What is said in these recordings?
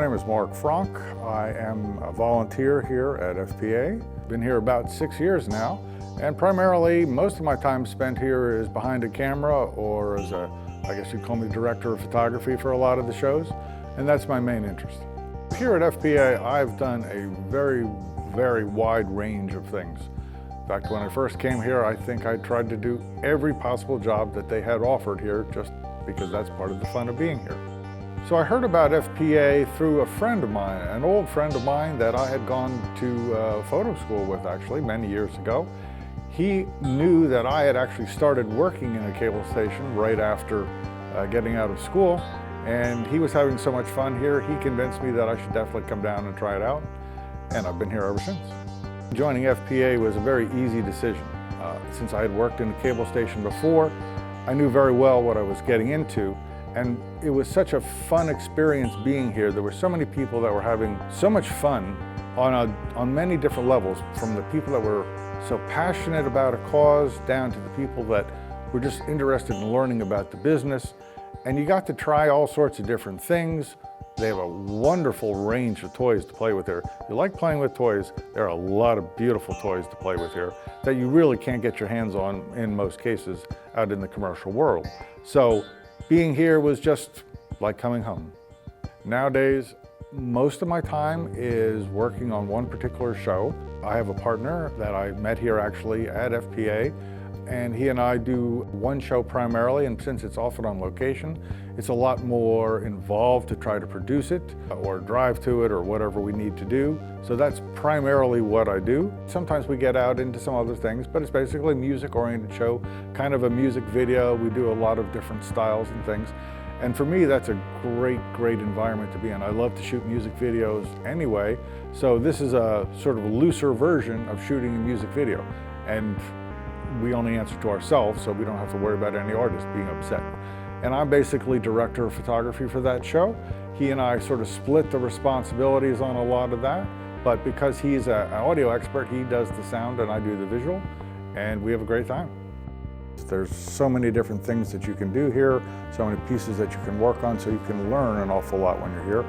name is Mark Fronk. I am a volunteer here at FPA. Been here about 6 years now, and primarily most of my time spent here is behind a camera or as I guess you'd call me director of photography for a lot of the shows, and that's my main interest. Here at FPA, I've done a very wide range of things. In fact, when I first came here, I think I tried to do every possible job that they had offered here just because that's part of the fun of being here. So I heard about FPA through a friend of mine, an old friend of mine that I had gone to photo school with actually many years ago. He knew that I had actually started working in a cable station right after getting out of school, and he was having so much fun here, he convinced me that I should definitely come down and try it out, and I've been here ever since. Joining FPA was a very easy decision. Since I had worked in a cable station before, I knew very well what I was getting into, and it was such a fun experience being here. There were so many people that were having so much fun on many different levels, from the people that were so passionate about a cause down to the people that were just interested in learning about the business. And you got to try all sorts of different things. They have a wonderful range of toys to play with here. If you like playing with toys, there are a lot of beautiful toys to play with here that you really can't get your hands on in most cases out in the commercial world. So being here was just like coming home. Nowadays, most of my time is working on one particular show. I have a partner that I met here actually at FPA, and he and I do one show primarily, and since it's often on location, it's a lot more involved to try to produce it or drive to it or whatever we need to do. So that's primarily what I do. Sometimes we get out into some other things, but it's basically a music-oriented show, kind of a music video. We do a lot of different styles and things. And for me, that's a great environment to be in. I love to shoot music videos anyway, so this is a sort of a looser version of shooting a music video. And we only answer to ourselves, so we don't have to worry about any artist being upset. And I'm basically director of photography for that show. He and I sort of split the responsibilities on a lot of that, but because he's an audio expert, he does the sound and I do the visual, and we have a great time. There's so many different things that you can do here, so many pieces that you can work on, so you can learn an awful lot when you're here.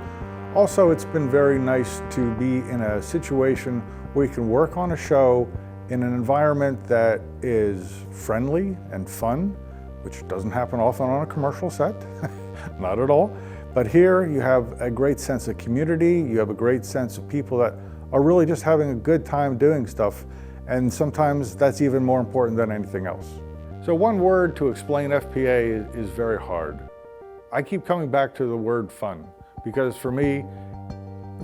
Also, it's been very nice to be in a situation where you can work on a show in an environment that is friendly and fun, which doesn't happen often on a commercial set, not at all. But here you have a great sense of community, you have a great sense of people that are really just having a good time doing stuff, and sometimes that's even more important than anything else. So one word to explain FPA is very hard. I keep coming back to the word fun, because for me,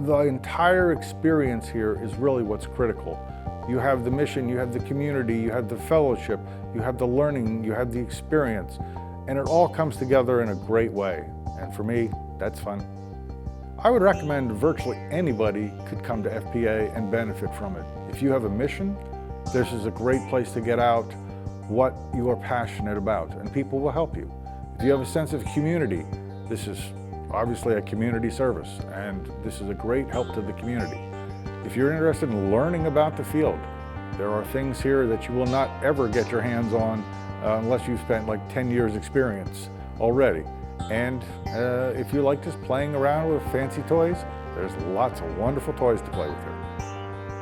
the entire experience here is really what's critical. You have the mission, you have the community, you have the fellowship, you have the learning, you have the experience, and it all comes together in a great way. And for me, that's fun. I would recommend virtually anybody could come to FPA and benefit from it. If you have a mission, this is a great place to get out what you are passionate about, and people will help you. If you have a sense of community, this is obviously a community service, and this is a great help to the community. If you're interested in learning about the field, there are things here that you will not ever get your hands on unless you've spent like 10 years experience already. And if you like just playing around with fancy toys, there's lots of wonderful toys to play with here.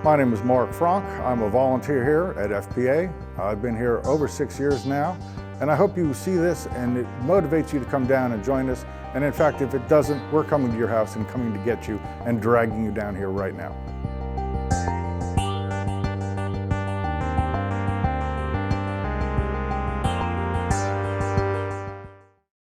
My name is Mark Fronk. I'm a volunteer here at FPA. I've been here over 6 years now, and I hope you see this and it motivates you to come down and join us. And in fact, if it doesn't, we're coming to your house and coming to get you and dragging you down here right now.